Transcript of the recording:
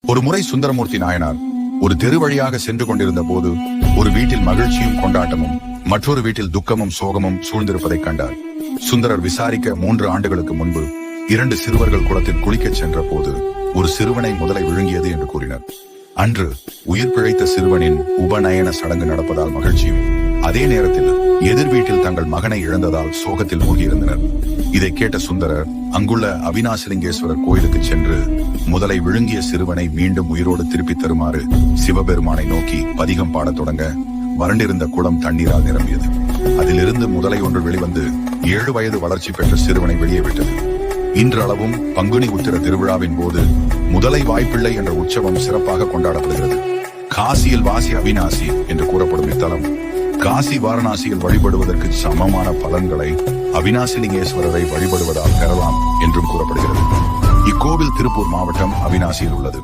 ஒரு முறை சுந்தரமூர்த்தி நாயனார் ஒரு தெரு வழியாக சென்று கொண்டிருந்த போது ஒரு வீட்டில் மகிழ்ச்சியும் கொண்டாட்டமும் மற்றொரு வீட்டில் துக்கமும் சோகமும் சூழ்ந்திருப்பதைக் கண்டார். சுந்தரர் விசாரிக்க 3 ஆண்டுகளுக்கு முன்பு 2 சிறுவர்கள் குளத்தில் குளிக்கச் சென்ற போது ஒரு சிறுவனை முதலை விழுங்கியது என்று கூறினர். அன்று உயிர் பிழைத்த சிறுவனின் உபநயன சடங்கு நடப்பதால் மகிழ்ச்சியும், அதே நேரத்தில் எதிர் வீட்டில் தங்கள் மகனை இழந்ததால் சோகத்தில் மூழ்கியிருந்தனர். இதை கேட்ட சுந்தரர் அங்குள்ள அவிநாசிலிங்கேஸ்வரர் கோயிலுக்கு சென்று முதலை விழுங்கிய சிறுவனை மீண்டும் உயிரோடு திருப்பி தருமாறு சிவபெருமானை நோக்கி பதிகம் பாடத் தொடங்க வறண்டிருந்த குளம் தண்ணீரால் நிரம்பியது. அதிலிருந்து முதலை ஒன்று வெளிவந்து 7 வயது வளர்ச்சி பெற்ற சிறுவனை வெளியே விட்டது. இன்றளவும் பங்குனி உத்திர திருவிழாவின் போது முதலை வாய்ப்பிள்ளை என்ற உற்சவம் சிறப்பாக கொண்டாடப்படுகிறது. காசியில் வாசி அவிநாசி என்று கூறப்படும் இத்தலம் காசி வாரணாசியில் வழிபடுவதற்கு சமமான பலன்களை அவிநாசிலிங்கேஸ்வரரை வழிபடுவதால் பெறலாம் என்றும் கூறப்படுகிறது. இக்கோவில் திருப்பூர் மாவட்டம் அவிநாசியில் உள்ளது.